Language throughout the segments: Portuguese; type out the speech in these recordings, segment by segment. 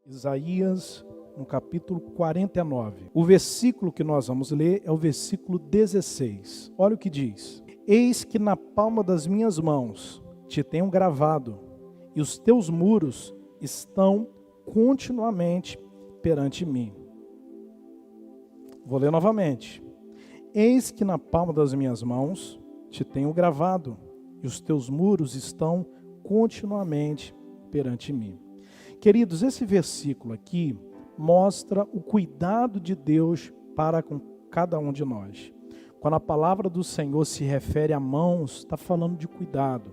Isaías, no capítulo 49. O versículo que nós vamos ler é o versículo 16. Olha o que diz: Eis que na palma das minhas mãos te tenho gravado, e os teus muros estão continuamente perante mim. Vou ler novamente. Eis que na palma das minhas mãos te tenho gravado, e os teus muros estão continuamente perante mim. Queridos, esse versículo aqui mostra o cuidado de Deus para com cada um de nós. Quando a palavra do Senhor se refere a mãos, está falando de cuidado.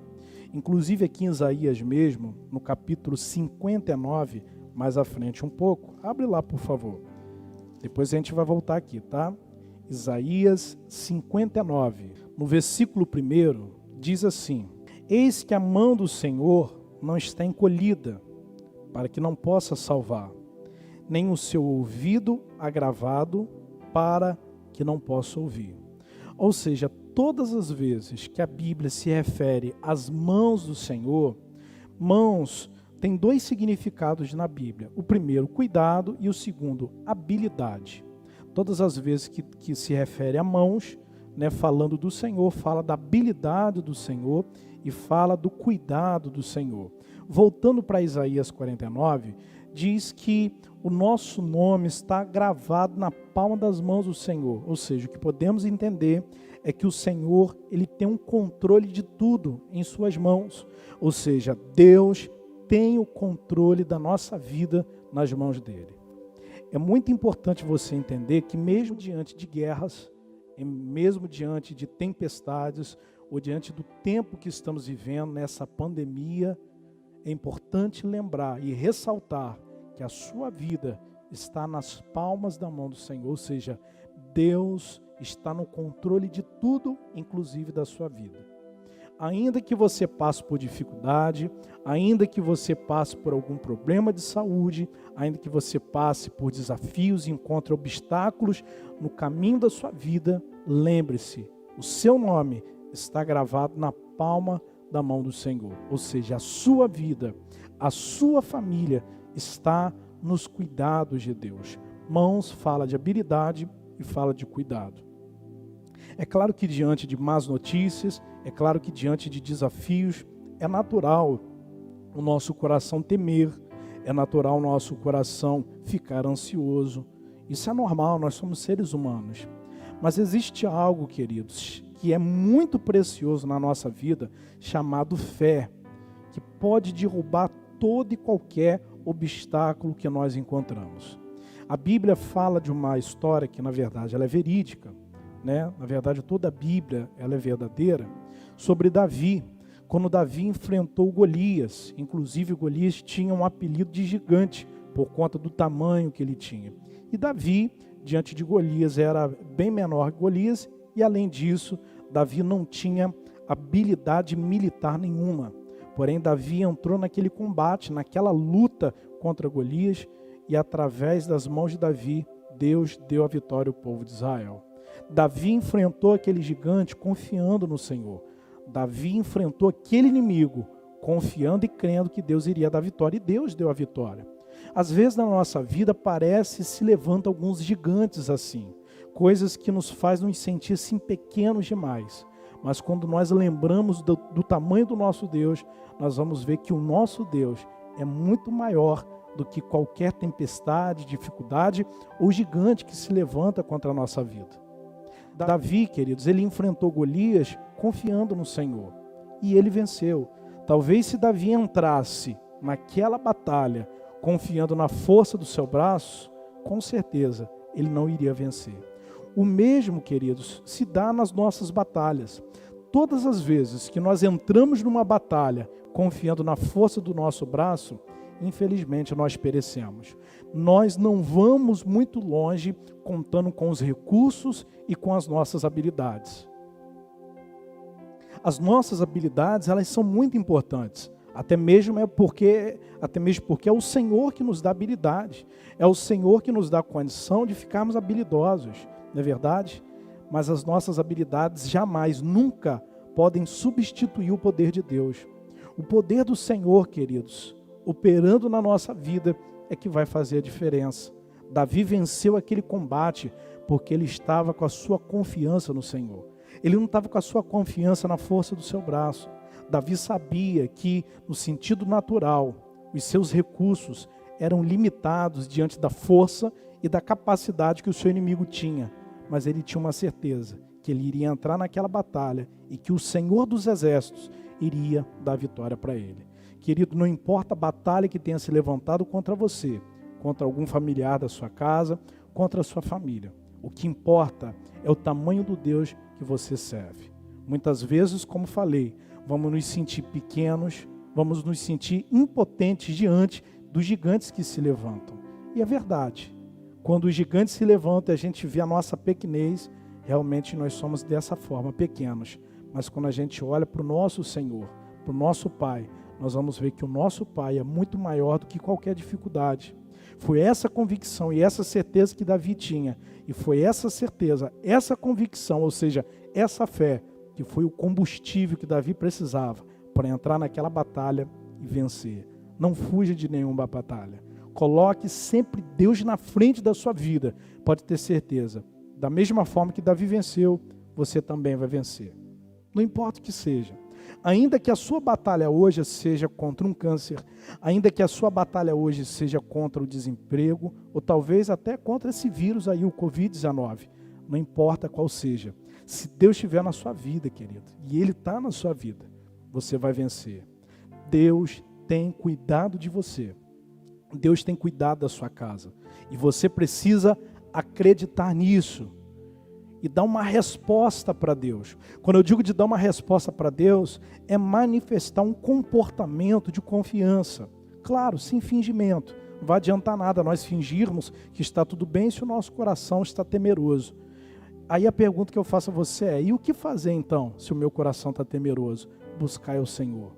Inclusive aqui em Isaías mesmo, no capítulo 59, mais à frente um pouco. Abre lá, por favor. Depois a gente vai voltar aqui, tá? Isaías 59, no versículo 1, diz assim: Eis que a mão do Senhor não está encolhida, para que não possa salvar, nem o seu ouvido agravado, para que não possa ouvir. Ou seja, todas as vezes que a Bíblia se refere às mãos do Senhor, mãos tem dois significados na Bíblia. O primeiro, cuidado, e o segundo, habilidade. Todas as vezes que se refere a mãos, falando do Senhor, fala da habilidade do Senhor e fala do cuidado do Senhor. Voltando para Isaías 49, diz que o nosso nome está gravado na palma das mãos do Senhor. Ou seja, o que podemos entender é que o Senhor, ele tem um controle de tudo em suas mãos. Ou seja, Deus tem o controle da nossa vida nas mãos dele. É muito importante você entender que mesmo diante de guerras, mesmo diante de tempestades, ou diante do tempo que estamos vivendo nessa pandemia, é importante lembrar e ressaltar que a sua vida está nas palmas da mão do Senhor, ou seja, Deus está no controle de tudo, inclusive da sua vida. Ainda que você passe por dificuldade, ainda que você passe por algum problema de saúde, ainda que você passe por desafios e encontre obstáculos no caminho da sua vida, lembre-se, o seu nome está gravado na palma da mão do Senhor. Ou seja, a sua vida, a sua família está nos cuidados de Deus. Mãos fala de habilidade e fala de cuidado. É claro que diante de más notícias, é claro que diante de desafios, é natural o nosso coração temer, é natural o nosso coração ficar ansioso. Isso é normal, nós somos seres humanos. Mas existe algo, queridos, que é muito precioso na nossa vida, chamado fé, que pode derrubar todo e qualquer obstáculo que nós encontramos. A Bíblia fala de uma história que, na verdade, ela é verídica, Na verdade, toda a Bíblia ela é verdadeira, sobre Davi, quando Davi enfrentou Golias. Inclusive, Golias tinha um apelido de gigante, por conta do tamanho que ele tinha. E Davi, diante de Golias, era bem menor que Golias, e além disso, Davi não tinha habilidade militar nenhuma. Porém, Davi entrou naquele combate, naquela luta contra Golias, e através das mãos de Davi, Deus deu a vitória ao povo de Israel. Davi enfrentou aquele gigante confiando no Senhor. Davi enfrentou aquele inimigo confiando e crendo que Deus iria dar vitória, e Deus deu a vitória. Às vezes na nossa vida parece se levanta alguns gigantes assim, coisas que nos fazem nos sentir assim pequenos demais. Mas quando nós lembramos do tamanho do nosso Deus, nós vamos ver que o nosso Deus é muito maior do que qualquer tempestade, dificuldade ou gigante que se levanta contra a nossa vida. Davi, queridos, ele enfrentou Golias confiando no Senhor, e ele venceu. Talvez se Davi entrasse naquela batalha confiando na força do seu braço, com certeza ele não iria vencer. O mesmo, queridos, se dá nas nossas batalhas. Todas as vezes que nós entramos numa batalha confiando na força do nosso braço, infelizmente nós perecemos. Nós não vamos muito longe contando com os recursos e com as nossas habilidades. As nossas habilidades, elas são muito importantes. Até mesmo porque é o Senhor que nos dá habilidade. É o Senhor que nos dá a condição de ficarmos habilidosos, não é verdade? Mas as nossas habilidades jamais, nunca podem substituir o poder de Deus. O poder do Senhor, queridos, operando na nossa vida, é que vai fazer a diferença. Davi venceu aquele combate porque ele estava com a sua confiança no Senhor. Ele não estava com a sua confiança na força do seu braço. Davi sabia que, no sentido natural, os seus recursos eram limitados diante da força e da capacidade que o seu inimigo tinha. Mas ele tinha uma certeza, que ele iria entrar naquela batalha e que o Senhor dos Exércitos iria dar vitória para ele. Querido, não importa a batalha que tenha se levantado contra você, contra algum familiar da sua casa, contra a sua família. O que importa é o tamanho do Deus que você serve. Muitas vezes, como falei, vamos nos sentir pequenos, vamos nos sentir impotentes diante dos gigantes que se levantam. E é verdade. Quando os gigantes se levantam e a gente vê a nossa pequenez, realmente nós somos dessa forma, pequenos. Mas quando a gente olha para o nosso Senhor, para o nosso Pai, nós vamos ver que o nosso Pai é muito maior do que qualquer dificuldade. Foi essa convicção e essa certeza que Davi tinha. E foi essa certeza, essa convicção, ou seja, essa fé, que foi o combustível que Davi precisava para entrar naquela batalha e vencer. Não fuja de nenhuma batalha. Coloque sempre Deus na frente da sua vida. Pode ter certeza. Da mesma forma que Davi venceu, você também vai vencer. Não importa o que seja. Ainda que a sua batalha hoje seja contra um câncer, ainda que a sua batalha hoje seja contra o desemprego, ou talvez até contra esse vírus aí, o Covid-19, não importa qual seja. Se Deus estiver na sua vida, querido, e Ele está na sua vida, você vai vencer. Deus tem cuidado de você. Deus tem cuidado da sua casa. E você precisa acreditar nisso. E dar uma resposta para Deus. Quando eu digo de dar uma resposta para Deus, é manifestar um comportamento de confiança. Claro, sem fingimento. Não vai adiantar nada nós fingirmos que está tudo bem se o nosso coração está temeroso. Aí a pergunta que eu faço a você é, e o que fazer então, se o meu coração está temeroso? Buscar o Senhor.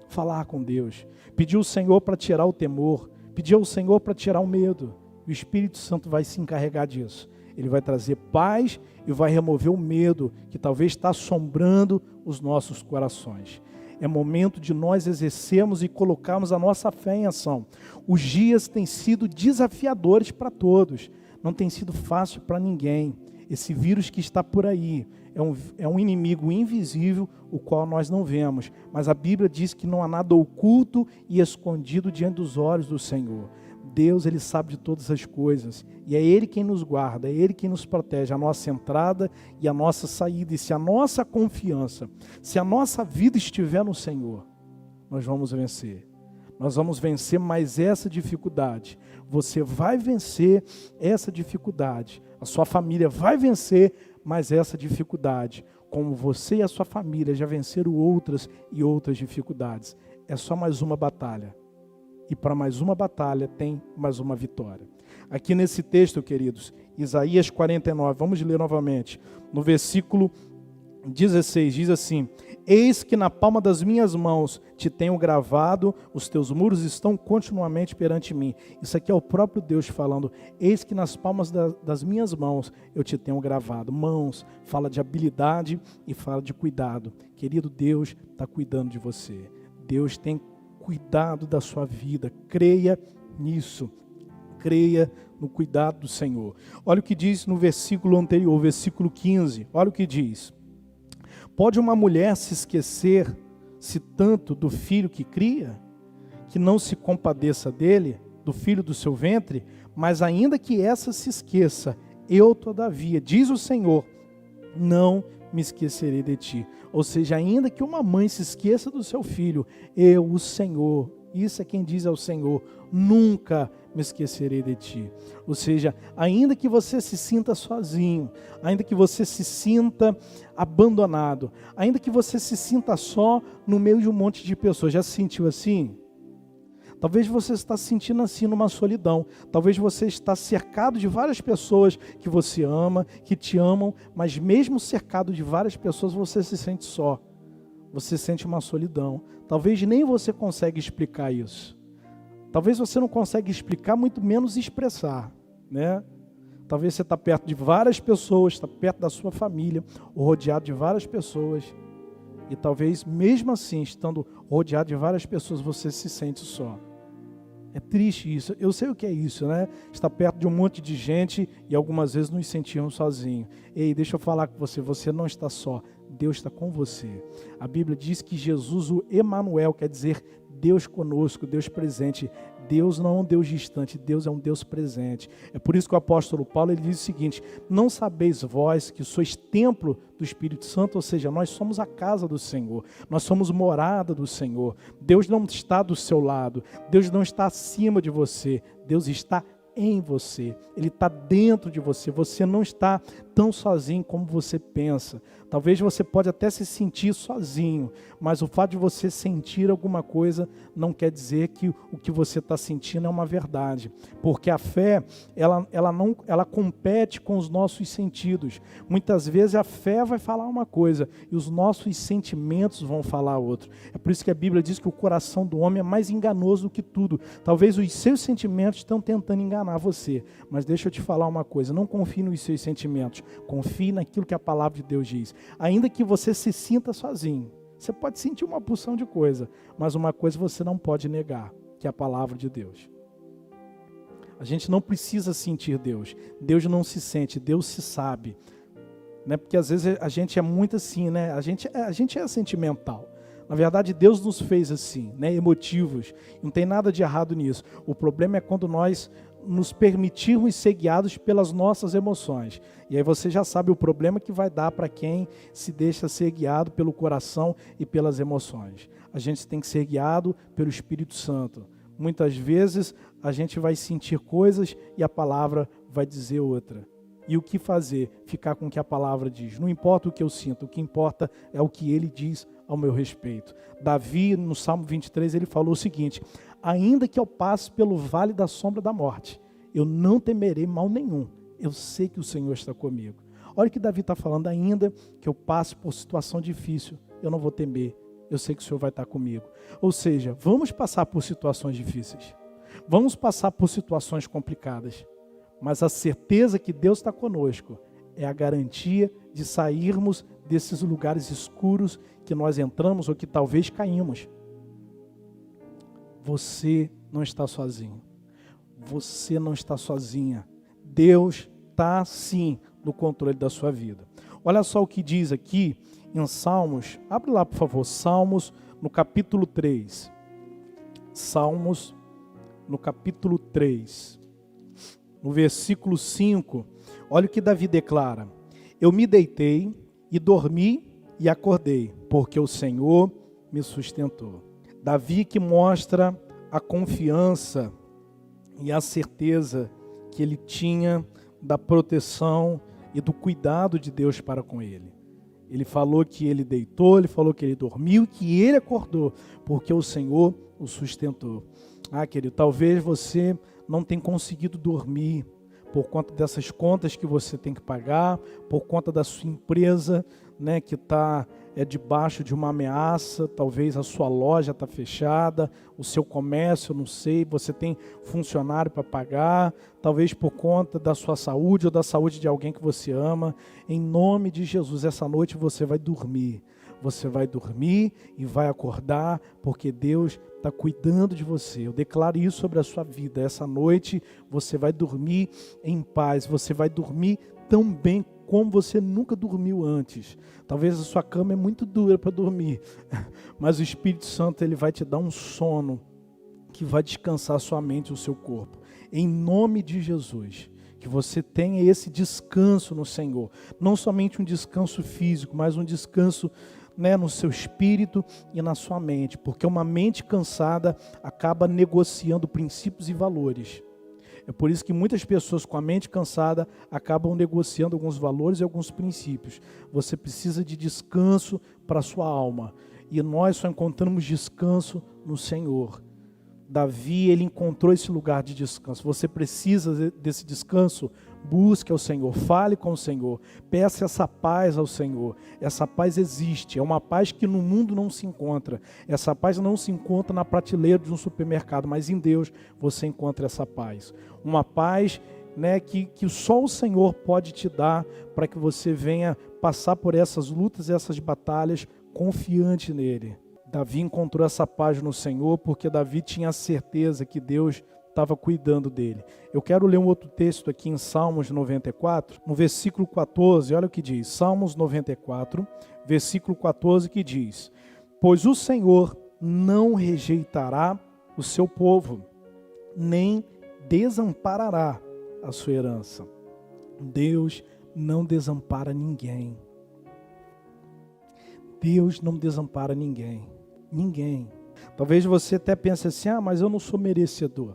Falar com Deus. Pedir ao Senhor para tirar o temor. Pedir ao Senhor para tirar o medo. O Espírito Santo vai se encarregar disso. Ele vai trazer paz e vai remover o medo que talvez está assombrando os nossos corações. É momento de nós exercermos e colocarmos a nossa fé em ação. Os dias têm sido desafiadores para todos. Não tem sido fácil para ninguém. Esse vírus que está por aí é um inimigo invisível, o qual nós não vemos. Mas a Bíblia diz que não há nada oculto e escondido diante dos olhos do Senhor. Deus, Ele sabe de todas as coisas, e é Ele quem nos guarda, é Ele quem nos protege, a nossa entrada e a nossa saída. E se a nossa confiança, se a nossa vida estiver no Senhor, nós vamos vencer. Nós vamos vencer mais essa dificuldade. Você vai vencer essa dificuldade. A sua família vai vencer mais essa dificuldade. Como você e a sua família já venceram outras e outras dificuldades. É só mais uma batalha. E para mais uma batalha tem mais uma vitória. Aqui nesse texto, queridos, Isaías 49, vamos ler novamente. No versículo 16, diz assim: eis que na palma das minhas mãos te tenho gravado, os teus muros estão continuamente perante mim. Isso aqui é o próprio Deus falando, eis que nas palmas das minhas mãos eu te tenho gravado. Mãos, fala de habilidade e fala de cuidado. Querido, Deus está cuidando de você. Deus tem cuidado da sua vida, creia nisso, creia no cuidado do Senhor. Olha o que diz no versículo anterior, versículo 15, olha o que diz: pode uma mulher se esquecer-se tanto do filho que cria, que não se compadeça dele, do filho do seu ventre? Mas ainda que essa se esqueça, eu todavia, diz o Senhor, não me esquecerei de ti. Ou seja, ainda que uma mãe se esqueça do seu filho, eu, o Senhor, isso é quem diz ao Senhor, nunca me esquecerei de ti. Ou seja, ainda que você se sinta sozinho, ainda que você se sinta abandonado, ainda que você se sinta só no meio de um monte de pessoas, já se sentiu assim? Talvez você está se sentindo assim numa solidão. Talvez você está cercado de várias pessoas que você ama, que te amam, mas mesmo cercado de várias pessoas, você se sente só. Você sente uma solidão. Talvez nem você consegue explicar isso. Talvez você não consiga explicar, muito menos expressar, né? Talvez você está perto de várias pessoas, está perto da sua família, ou rodeado de várias pessoas. E talvez mesmo assim, estando rodeado de várias pessoas, você se sente só. É triste isso. Eu sei o que é isso, né? Estar perto de um monte de gente e algumas vezes nos sentimos sozinhos. Ei, deixa eu falar com você, você não está só. Deus está com você. A Bíblia diz que Jesus, o Emanuel, quer dizer Deus conosco, Deus presente. Deus não é um Deus distante, Deus é um Deus presente. É por isso que o apóstolo Paulo ele diz o seguinte: não sabeis vós que sois templo do Espírito Santo, ou seja, nós somos a casa do Senhor, nós somos morada do Senhor. Deus não está do seu lado, Deus não está acima de você, Deus está em você, Ele está dentro de você, você não está tão sozinho como você pensa. Talvez você pode até se sentir sozinho, mas o fato de você sentir alguma coisa não quer dizer que o que você está sentindo é uma verdade, porque a fé, ela compete com os nossos sentidos. Muitas vezes a fé vai falar uma coisa e os nossos sentimentos vão falar outra. É por isso que a Bíblia diz que o coração do homem é mais enganoso do que tudo. Talvez os seus sentimentos estão tentando enganar você, mas deixa eu te falar uma coisa: não confie nos seus sentimentos, confie naquilo que a palavra de Deus diz. Ainda que você se sinta sozinho, você pode sentir uma porção de coisa, mas uma coisa você não pode negar, que é a palavra de Deus. A gente não precisa sentir Deus, Deus não se sente, Deus se sabe, né? Porque às vezes a gente é muito assim, né? A gente é sentimental. Na verdade, Deus nos fez assim, né? Emotivos. Não tem nada de errado nisso. O problema é quando nós nos permitirmos ser guiados pelas nossas emoções. E aí você já sabe o problema que vai dar para quem se deixa ser guiado pelo coração e pelas emoções. A gente tem que ser guiado pelo Espírito Santo. Muitas vezes a gente vai sentir coisas e a palavra vai dizer outra. E o que fazer? Ficar com o que a palavra diz. Não importa o que eu sinto, o que importa é o que ele diz ao meu respeito. Davi, no Salmo 23, ele falou o seguinte: ainda que eu passe pelo vale da sombra da morte, eu não temerei mal nenhum. Eu sei que o Senhor está comigo. Olha o que Davi está falando: ainda que eu passe por situação difícil, eu não vou temer. Eu sei que o Senhor vai estar comigo. Ou seja, vamos passar por situações difíceis. Vamos passar por situações complicadas. Mas a certeza que Deus está conosco é a garantia de sairmos desses lugares escuros que nós entramos ou que talvez caímos. Você não está sozinho. Você não está sozinha. Deus está sim no controle da sua vida. Olha só o que diz aqui em Salmos. Abre lá, por favor. Salmos no capítulo 3. Salmos no capítulo 3. No versículo 5, olha o que Davi declara: eu me deitei e dormi e acordei, porque o Senhor me sustentou. Davi que mostra a confiança e a certeza que ele tinha da proteção e do cuidado de Deus para com ele. Ele falou que ele deitou, ele falou que ele dormiu, que ele acordou, porque o Senhor o sustentou. Ah, querido, talvez você não tenha conseguido dormir por conta dessas contas que você tem que pagar, por conta da sua empresa, né, que está debaixo de uma ameaça. Talvez a sua loja está fechada, o seu comércio, não sei, você tem funcionário para pagar, talvez por conta da sua saúde ou da saúde de alguém que você ama. Em nome de Jesus, essa noite você vai dormir. Você vai dormir e vai acordar, porque Deus está cuidando de você. Eu declaro isso sobre a sua vida. Essa noite você vai dormir em paz, você vai dormir tão bem como você nunca dormiu antes. Talvez a sua cama é muito dura para dormir, mas o Espírito Santo ele vai te dar um sono que vai descansar a sua mente e o seu corpo. Em nome de Jesus, que você tenha esse descanso no Senhor. Não somente um descanso físico, mas um descanso, né, no seu espírito e na sua mente, porque uma mente cansada acaba negociando princípios e valores. É por isso que muitas pessoas com a mente cansada acabam negociando alguns valores e alguns princípios. Você precisa de descanso para a sua alma, e nós só encontramos descanso no Senhor. Davi, ele encontrou esse lugar de descanso. Você precisa desse descanso? Busque ao Senhor, fale com o Senhor, peça essa paz ao Senhor. Essa paz existe, é uma paz que no mundo não se encontra. Essa paz não se encontra na prateleira de um supermercado, mas em Deus você encontra essa paz. Uma paz, né, que só o Senhor pode te dar, para que você venha passar por essas lutas e essas batalhas confiante nele. Davi encontrou essa paz no Senhor porque Davi tinha a certeza que Deus estava cuidando dele. Eu quero ler um outro texto aqui em Salmos 94, no versículo 14, olha o que diz. Salmos 94, versículo 14, que diz: pois o Senhor não rejeitará o seu povo, nem desamparará a sua herança. Deus não desampara ninguém. Deus não desampara ninguém. Ninguém. Talvez você até pense assim, mas eu não sou merecedor.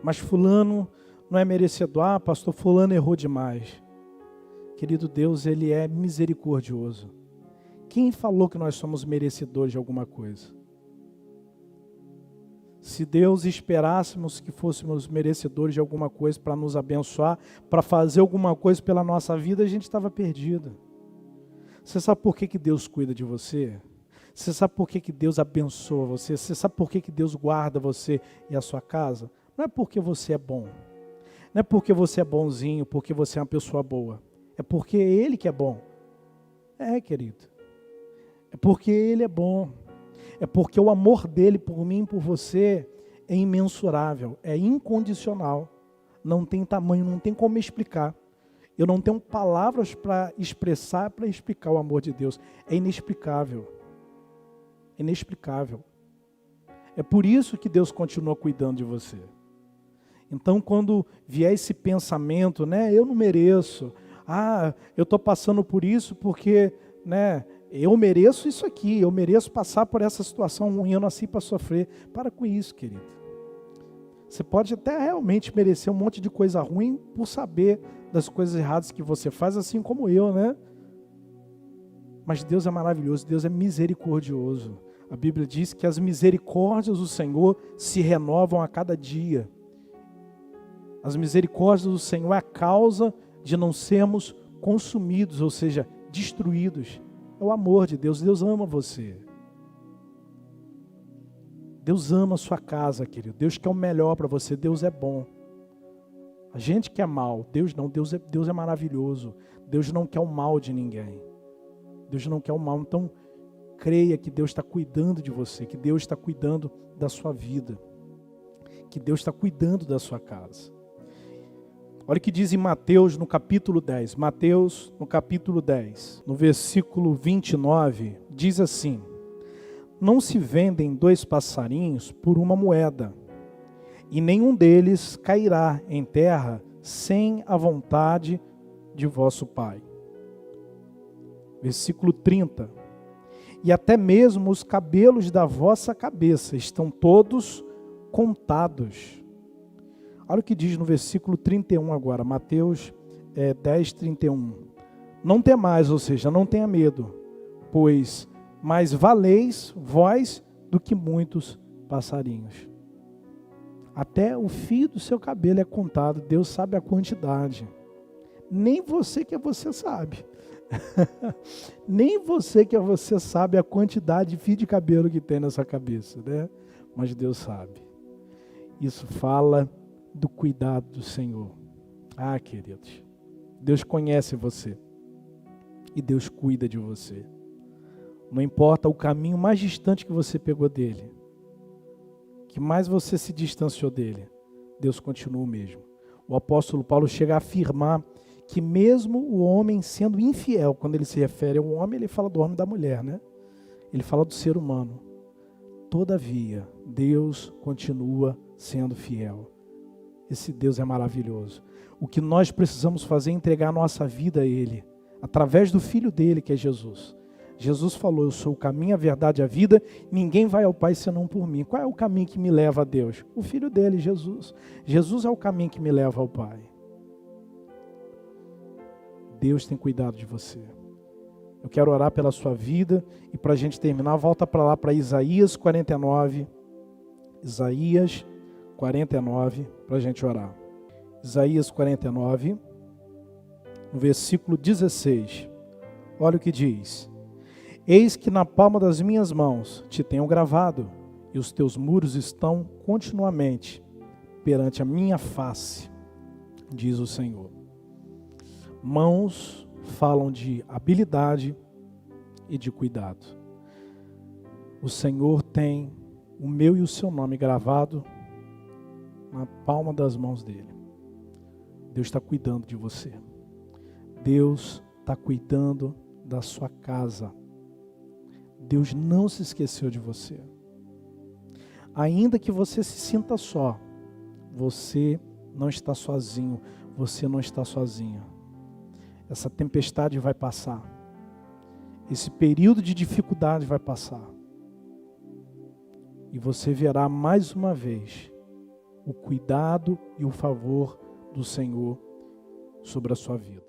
Mas fulano não é merecedor. Pastor, fulano errou demais. Querido Deus, Ele é misericordioso. Quem falou que nós somos merecedores de alguma coisa? Se Deus esperássemos que fôssemos merecedores de alguma coisa para nos abençoar, para fazer alguma coisa pela nossa vida, a gente estava perdido. Você sabe por que Deus cuida de você? Você sabe por que Deus abençoa você? Você sabe por que Deus guarda você e a sua casa? Não é porque você é bom. Não é porque você é bonzinho, porque você é uma pessoa boa. É porque Ele que é bom. É, querido. É porque Ele é bom. É porque o amor dele por mim e por você é imensurável, é incondicional. Não tem tamanho, não tem como explicar. Eu não tenho palavras para expressar, para explicar o amor de Deus. É inexplicável. É inexplicável. É por isso que Deus continua cuidando de você. Então, quando vier esse pensamento, eu não mereço. Eu estou passando por isso porque, eu mereço isso aqui. Eu mereço passar por essa situação ruim. Eu nasci para sofrer. Para com isso, querido. Você pode até realmente merecer um monte de coisa ruim por saber das coisas erradas que você faz, assim como eu, Mas Deus é maravilhoso, Deus é misericordioso. A Bíblia diz que as misericórdias do Senhor se renovam a cada dia. As misericórdias do Senhor é a causa de não sermos consumidos, ou seja, destruídos. É o amor de Deus, Deus ama você. Deus ama a sua casa, querido. Deus quer o melhor para você, Deus é bom. A gente quer mal, Deus não, Deus é maravilhoso. Deus não quer o mal de ninguém. Deus não quer o mal, então creia que Deus está cuidando de você, que Deus está cuidando da sua vida, que Deus está cuidando da sua casa. Olha o que diz em Mateus no capítulo 10. Mateus no capítulo 10, no versículo 29, diz assim: não se vendem 2 passarinhos por uma moeda, e nenhum deles cairá em terra sem a vontade de vosso Pai. Versículo 30. E até mesmo os cabelos da vossa cabeça estão todos contados. Olha o que diz no versículo 31 agora, Mateus 10, 31. Não temais, ou seja, não tenha medo, pois mais valeis vós do que muitos passarinhos. Até o fio do seu cabelo é contado, Deus sabe a quantidade. Nem você que é você sabe. Nem você que é você sabe a quantidade de fio de cabelo que tem na sua cabeça, Mas Deus sabe. Isso fala do cuidado do Senhor. Queridos, Deus conhece você e Deus cuida de você. Não importa o caminho mais distante que você pegou dele, que mais você se distanciou dele, Deus continua o mesmo. O apóstolo Paulo chega a afirmar que mesmo o homem sendo infiel, quando ele se refere ao homem, ele fala do homem e da mulher, Ele fala do ser humano. Todavia, Deus continua sendo fiel. Esse Deus é maravilhoso. O que nós precisamos fazer é entregar a nossa vida a Ele, através do Filho dele, que é Jesus. Jesus falou: eu sou o caminho, a verdade e a vida, ninguém vai ao Pai senão por mim. Qual é o caminho que me leva a Deus? O Filho dele, Jesus. Jesus é o caminho que me leva ao Pai. Deus tem cuidado de você. Eu quero orar pela sua vida e para a gente terminar, volta para lá, para Isaías 49. Isaías 49, para a gente orar. Isaías 49, no versículo 16. Olha o que diz: eis que na palma das minhas mãos te tenho gravado, e os teus muros estão continuamente perante a minha face, diz o Senhor. Mãos falam de habilidade e de cuidado. O Senhor tem o meu e o seu nome gravado na palma das mãos dele. Deus está cuidando de você. Deus está cuidando da sua casa. Deus não se esqueceu de você. Ainda que você se sinta só, você não está sozinho, você não está sozinha. Essa tempestade vai passar. Esse período de dificuldade vai passar. E você verá mais uma vez o cuidado e o favor do Senhor sobre a sua vida.